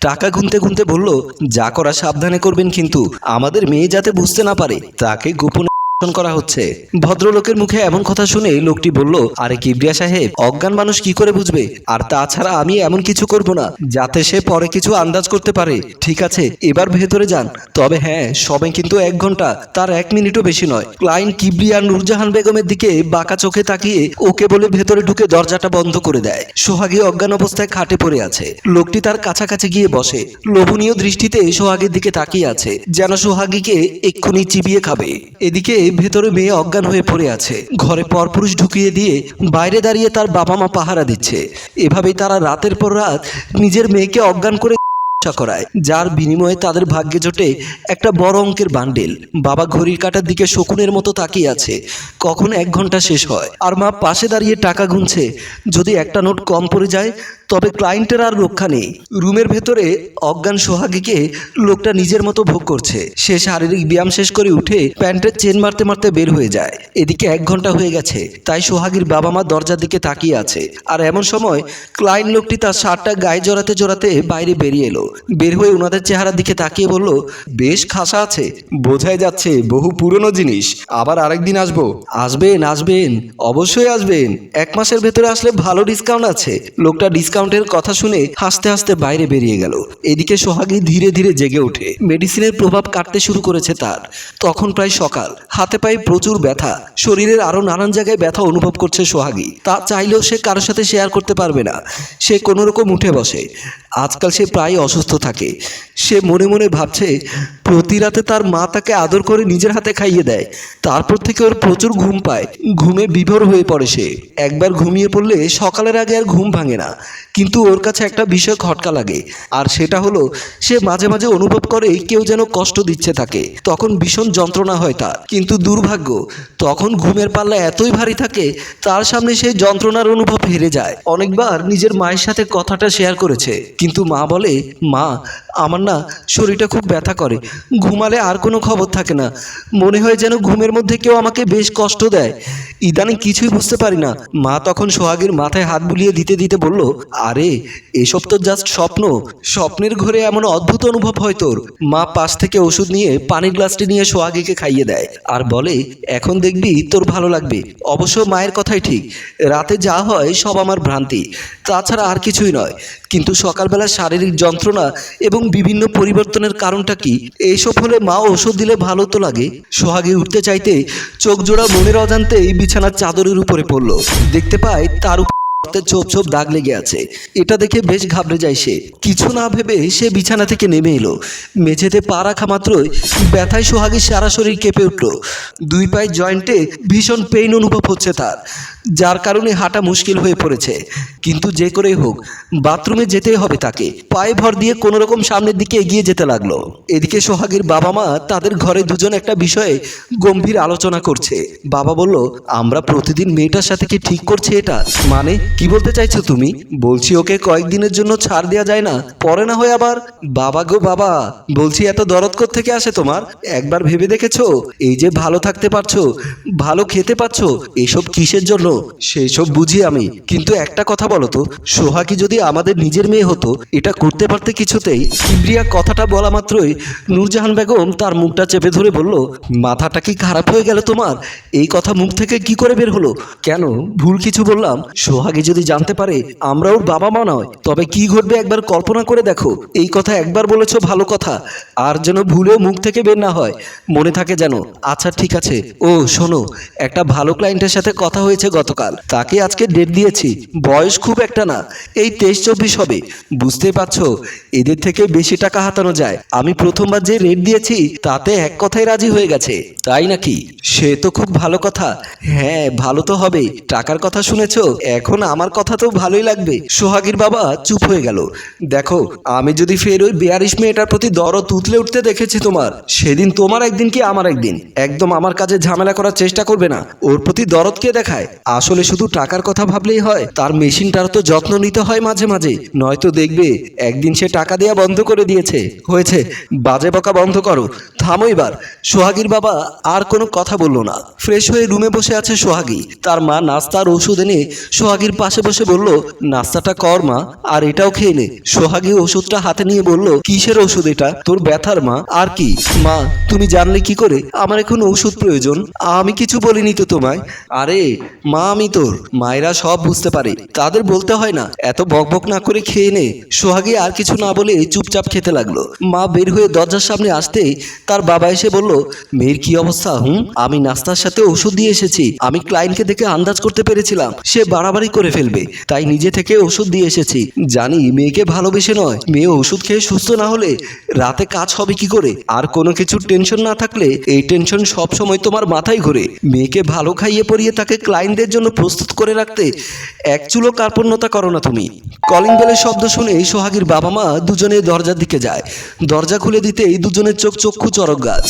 টাকা গুনতে গুনতে বলল, যা করা সাবধানে করবেন, কিন্তু আমাদের মেয়ে যাতে বুঝতে না পারে তাকে গোপনে করা হচ্ছে। ভদ্রলোকের মুখে এমন কথা শুনে লোকটি বলল, আরে কিবরিয়া সাহেব, অজ্ঞান মানুষ কি করে বুঝবে? আর তাছাড়া আমি এমন কিছু করব না যাতে সে পরে কিছু আন্দাজ করতে পারে। ঠিক আছে, এবার ভেতরে যান। তবে হ্যাঁ, সবাই কিন্তু 1 ঘন্টা, তার 1 মিনিটও বেশি নয়। ক্লায়েন্ট কিবরিয়া নূরজাহান বেগমের দিকে বাঁকা চোখে তাকিয়ে ওকে বলে ভেতরে ঢুকে দরজাটা বন্ধ করে দেয়। সোহাগী অজ্ঞান অবস্থায় খাটে পড়ে আছে। লোকটি তার কাছাকাছি গিয়ে বসে, লোভনীয় দৃষ্টিতে সোহাগীর দিকে তাকিয়ে আছে, যেন সোহাগীকে এক্ষুনি চিবিয়ে খাবে। এদিকে ভেতরে মেয়ে অজ্ঞান হয়ে পড়ে আছে। ঘরে পরপুরুষ ঢুকিয়ে দিয়ে বাইরে দাঁড়িয়ে তার বাবা মা পাহারা দিচ্ছে। এভাবেই তারা রাতের পর রাত নিজের মেয়েকে অজ্ঞান করে করায়, যার বিনিময়ে তাদের ভাগ্যে জোটে একটা বড় অঙ্কের বান্ডেল। বাবা ঘড়ির কাঁটার দিকে শকুনের মতো তাকিয়ে আছে, কখন 1 ঘন্টা শেষ হয়। আর মা পাশে দাঁড়িয়ে টাকা গুনছে। যদি একটা নোট কম পড়ে যায় তবে ক্লায়েন্টের আর রক্ষা নেই। রুমের ভেতরে অজ্ঞান সোহাগীকে লোকটা নিজের মতো ভোগ করছে। সে শারীরিক ব্যায়াম শেষ করে উঠে প্যান্টের চেন মারতে মারতে বের হয়ে যায়। এদিকে 1 ঘন্টা হয়ে গেছে, তাই সোহাগীর বাবা মা দরজার দিকে তাকিয়ে আছে। আর এমন সময় ক্লায়েন্ট লোকটি তার শার্টটা গায়ে জড়াতে জড়াতে বাইরে বেরিয়ে এলো। বের হয়ে ওনাদের চেহারার দিকে তাকিয়ে বলল, বেশ খাসা আছে, বোঝাই যাচ্ছে বহু পুরনো জিনিস। আবার আরেকদিন আসবো। আসবেন আসবেন, অবশ্যই আসবেন। 1 মাসের ভেতরে আসলে ভালো ডিসকাউন্ট আছে। লোকটা ডিসকাউন্টের কথা শুনে হাসতে হাসতে বাইরে বেরিয়ে গেল। এদিকে সোহাগী ধীরে ধীরে জেগে ওঠে। মেডিসিনের প্রভাব কাটতে শুরু করেছে তার। তখন প্রায় সকাল, হাতে পায়ে প্রচুর ব্যথা, শরীরের আরো নানান জায়গায় ব্যথা অনুভব করছে সোহাগী। তা চাইলেও সে কারোর সাথে শেয়ার করতে পারবে না। সে কোনো রকম উঠে বসে। আজকাল সে প্রায় অসুস্থ থাকে। সে মনে মনে ভাবছে, প্রতি রাতে তার মা তাকে আদর করে নিজের হাতে খাইয়ে দেয়। তারপর থেকে ওর প্রচুর ঘুম পায়, ঘুমে বিভোর হয়ে পড়ে সে। একবার ঘুমিয়ে পড়লে সকালের আগে আর ঘুম ভাঙে না। কিন্তু ওর কাছে একটা বিষয় খটকা লাগে, আর সেটা হলো সে মাঝে মাঝে অনুভব করে কেউ যেন কষ্ট দিচ্ছে তাকে। তখন ভীষণ যন্ত্রণা হয় তার। কিন্তু দুর্ভাগ্য, তখন ঘুমের পাল্লা এতই ভারী থাকে, তার সামনে সেই যন্ত্রণার অনুভব হেরে যায়। অনেকবার নিজের মায়ের সাথে কথাটা শেয়ার করেছে, কিন্তু মা বলে, মা, আমার না শরীরটা খুব ব্যথা করে, ঘুমালে আর কোনো খবর থাকে না, মনে হয় যেন ঘুমের মধ্যে কেউ আমাকে বেশ কষ্ট দেয়। ইদানিং কিছুই বুঝতে পারি না। মা তখন সোহাগীর মাথায় হাত বুলিয়ে দিতে দিতে বলল, আরে এসব তো জাস্ট স্বপ্ন। স্বপ্নের ঘরে এমন অদ্ভুত অনুভব হয় তোর। মা পাশ থেকে ওষুধ নিয়ে পানির গ্লাসটি নিয়ে সোহাগীকে খাইয়ে দেয়, আর বলে, এখন দেখবি তোর ভালো লাগবে। অবশ্য মায়ের কথাই ঠিক, রাতে যা হয় সব আমার ভ্রান্তি, তাছাড়া আর কিছুই নয়। কিন্তু সকালবেলা শারীরিক যন্ত্রণা এবং বিভিন্ন পরিবর্তনের কারণটা কি? এইসব হলে মা ওষুধ দিলে ভালো তো লাগে। সোহাগী উঠতে চাইতে চোখ জোড়া মনের অজান্তেই বিছানার চাদরের উপরে পড়ল। দেখতে পায় তার ছোপ ছোপ দাগ লেগে আছে। এটা দেখে বেশ ঘাবড়ে যায় সে। কিছু না ভেবে সে বিছানা থেকে নেমে এলো। মেঝেতে পা রাখা মাত্রই ব্যথায় সোহাগীর সারা শরীর কেঁপে উঠল। 2 পায়ের জয়েন্টে ভীষণ পেইন অনুভব হচ্ছে তার, যার কারণে হাঁটা মুশকিল হয়ে পড়েছে। কিন্তু যে করেই হোক বাথরুমে যেতেই হবে তাকে। পায়ে ভর দিয়ে কোনো রকম সামনের দিকে এগিয়ে যেতে লাগলো। এদিকে সোহাগীর বাবা মা তাদের ঘরে দুজন একটা বিষয়ে গম্ভীর আলোচনা করছে। বাবা বলল, আমরা প্রতিদিন মেয়েটার সাথে কি ঠিক করছি এটা? মানে কি বলতে চাইছো তুমি? বলছি ওকে কয়েকদিনের জন্য ছাড় দেওয়া যায় না, পরে না হয় আবার। বাবা গো বাবা, বলছি এত দরদ থেকে আসে তোমার? একবার ভেবে দেখেছো এই যে ভালো থাকতে পারছো, ভালো খেতে পাচ্ছো, এসব কিসের জন্য? সেই সব বুঝি আমি, কিন্তু একটা কথা বলো তো, সোহাগী যদি আমাদের নিজের মেয়ে হতো এটা করতে পারতে কিছুতেই? কিবরিয়া কথাটা বলা মাত্রই নূরজাহান বেগম তার মুখটা চেপে ধরে বলল, মাথাটা কি খারাপ হয়ে গেল তোমার? এই কথা মুখ থেকে কি করে বের হলো? কেন, ভুল কিছু বললাম? সোহাগী যদি জানতে পারে আমরা ওর বাবা মা নয়, তবে কি ঘটবে একবার কল্পনা করে দেখো। এই কথা একবার বলেছো ভালো কথা, আর যেন ভুলেও মুখ থেকে বের না হয়, মনে থাকে যেন। আচ্ছা ঠিক আছে। ও শোনো, একটা ভালো ক্লায়েন্টের সাথে কথা হয়েছে গতকাল, তাকে আজকে ডেট দিয়েছি। বয়স খুব একটা না, এই 23-24 হবে। বুঝতে পারছো, এদের থেকে বেশি টাকা হাতানো যায়। আমি প্রথমবার যে রেট দিয়েছি তাতে এক কথায় রাজি হয়ে গেছে। তাই নাকি? সে তো খুব ভালো কথা। হ্যাঁ ভালো তো হবে। টাকার কথা শুনেছো, এখন আমার কথা তো ভালোই লাগবে। সোহাগীর বাবা চুপ হয়ে গেল। দেখো, আমি যদি ফের ওই 42 মেয়েটার প্রতি দরদ উতলে উঠতে দেখেছি তোমার, সেদিন তোমার একদিন কি আমার একদিন। একদম আমার কাজে ঝামেলা করার চেষ্টা করবে না। ওর প্রতি দরদ কে দেখায়? আসলে শুধু টাকার কথা ভাবলেই হয়, তার মেশিনটার তো যত্ন নিতে হয় মাঝে মাঝে, নয়তো দেখবে একদিন সে টাকা দেয়া বন্ধ করে দিয়েছে। হয়েছে, বাজে বকা বন্ধ করো, থামো এবার। সোহাগীর বাবা আর কোনো কথা বলল না। ফ্রেশ হয়ে রুমে বসে আছে সোহাগী। তার মা নাস্তার ওষুধ এনে সোহাগীর পাশে বসে বলল, নাস্তাটা কর মা, আর এটাও খেয়ে নে। সোহাগী ওষুধটা হাতে নিয়ে বলল, কিসের ওষুধ এটা? তোর ব্যথার মা। আর কি? মা, তুমি জানলে কি করে আমার এখন ওষুধ প্রয়োজন? আমি কিছু বলিনি তো তোমায়। আরে মা, আমি তোর। মায়েরা সব বুঝতে পারে, তাদের বলতে হয় না। এত বকবক না করে খেয়ে নে। সোহাগী আর কিছু না বলে চুপচাপ খেতে লাগলো। মা বের হয়ে দরজার সামনে আসতেই তার বাবা এসে বলল, মেয়ের কি অবস্থা? আমি নাস্তার সাথে ওষুধ দিয়ে এসেছি। আমি ক্লায়েন্টকে দেখে আন্দাজ করতে পেরেছিলাম সে বাড়াবাড়ি করে ফেলবে, তাই নিজে থেকে ওষুধ দিয়ে এসেছি। জানি মেয়েকে ভালোবেসে নয়, মেয়ে ওষুধ খেয়ে সুস্থ না হলে রাতে কাজ হবে কি করে? আর কোনো কিছুর টেনশন না থাকলে এই টেনশন সব সময় তোমার মাথায় ঘোরে। মেয়েকে ভালো খাইয়ে পরিয়ে তাকে ক্লায়েন্টদের জন্য প্রস্তুত করে রাখতে এক চুলো কার্পণ্যতা করো না তুমি। কলিং বেলের শব্দ শুনে সোহাগীর বাবা মা দুজনে দরজার দিকে যায়। দরজা খুলে দিতেই দুজনের চক্ষু চড়ক গাছ।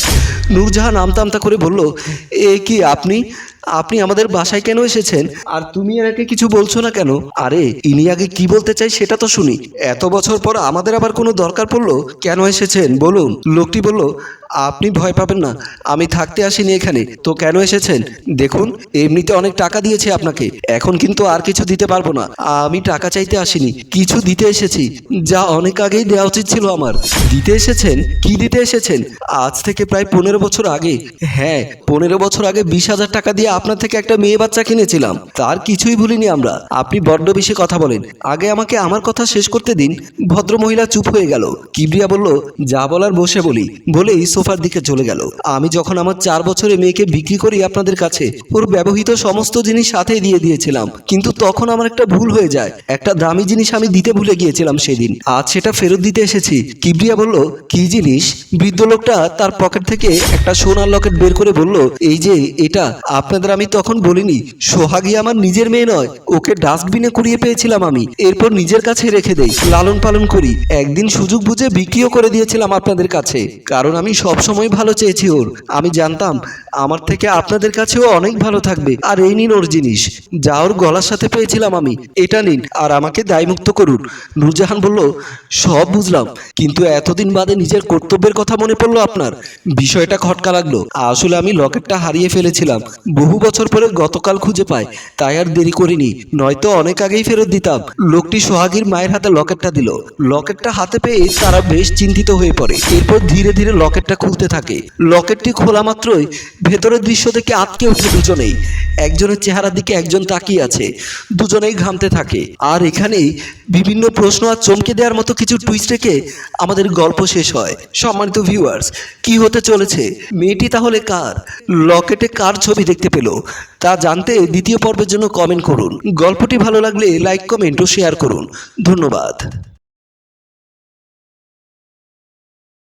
নূরজাহান আমতা আমতা করে বলল, এ কি আপনি? আপনি আমাদের বাসায় কেন এসেছেন? আর তুমি এনাকে কিছু বলছো না কেন? আরে ইনি আগে কি বলতে চাই সেটা তো শুনি। এত বছর পর আমাদের আবার কোনো দরকার পড়লো? কেন এসেছেন বলুন। লোকটি বলল, আপনি ভয় পাবেন না, আমি থাকতে আসিনি এখানে তো। কেন এসেছেন? দেখুন, এমনিতে অনেক টাকা দিয়েছি আপনাকে, এখন কিন্তু আর কিছু দিতে পারবো না। আমি টাকা চাইতে আসিনি, কিছু দিতে এসেছি, যা অনেক আগেই দেওয়া উচিত ছিল আমার। দিতে এসেছেন? কি দিতে এসেছেন? আজ থেকে প্রায় 15 বছর আগে, হ্যাঁ 15 বছর আগে 20,000 টাকা দিয়ে আপনার থেকে একটা মেয়ে বাচ্চা কিনেছিলাম, তার কিছুই ভুলিনি আমরা। আপনি বড্ড বেশি কথা বলেন, আগে আমাকে আমার কথা শেষ করতে দিন। ভদ্রমহিলা চুপ হয়ে গেল। কিবরিয়া বলল, যা বলার বসে বলি, বলেই সোফার দিকে চলে গেল। আমি যখন আমার 4 বছরে মেয়েকে বিক্রি করি আপনাদের কাছে, ওর ব্যবহৃত সমস্ত জিনিস সাথে দিয়ে দিয়েছিলাম, কিন্তু তখন আমার একটা ভুল হয়ে যায়। একটা দামি জিনিস আমি দিতে ভুলে গিয়েছিলাম সেদিন, আজ সেটা ফেরত দিতে এসেছি। কিবরিয়া বলল, কি জিনিস? বৃদ্ধ লোকটা তার পকেট থেকে একটা সোনার লকেট বের করে বলল, এই যে এটা। আপনাদের আমি তখন বলিনি সোহাগী আমার নিজের মেয়ে নয়, ওকে ডাস্টবিনে কুড়িয়ে পেয়েছিলাম আমি, এরপর নিজের কাছে রেখে দেই, লালন পালন করি। একদিন সুযোগ বুঝে বিক্রিও করে দিয়েছিলাম আপনাদের কাছে, কারণ আমি সব সময় ভালো চেয়েছি ওর। আমি জানতাম আমার থেকে আপনাদের কাছেও অনেক ভালো থাকবে। আর এই নিন ওর জিনিস, যা ওর গলার সাথে পেয়েছিলাম আমি, এটা নিন আর আমাকে দায়মুক্ত করুন। নূরজাহান বলল, সব বুঝলাম, কিন্তু এতদিন বাদে নিজের কর্তব্যের কথা মনে পড়লো আপনার। বিষয়টা খটকা লাগলো। আসলে আমি লকেটটা হারিয়ে ফেলেছিলাম, বহু বছর পরে গতকাল খুঁজে পাই, তাই আর দেরি করিনি, নয়তো অনেক আগেই ফেরত দিতাম। লোকটি সোহাগীর মায়ের হাতে লকেটটা দিল। লকেটটা হাতে পেয়ে তারা বেশ চিন্তিত হয়ে পড়ে। এরপর ধীরে ধীরে লকেটটা খুলতে থাকে। লকেটটি খোলা মাত্রই ভেতরের দৃশ্য দেখে আটকে ওঠে দুজনেই। একজনের চেহারার দিকে একজন তাকিয়ে আছে, দুজনেই ঘামতে থাকে। আর এখানেই বিভিন্ন প্রশ্ন আর চমকে দেওয়ার মতো কিছু টুইস্ট রেখে আমাদের গল্প শেষ হয়। সম্মানিত ভিউয়ার্স, কি হতে চলেছে? মেয়েটি তাহলে কার? লকেটে কার ছবি দেখতে পেল? তা জানতে দ্বিতীয় পর্বের জন্য কমেন্ট করুন। গল্পটি ভালো লাগলে লাইক, কমেন্ট ও শেয়ার করুন। ধন্যবাদ।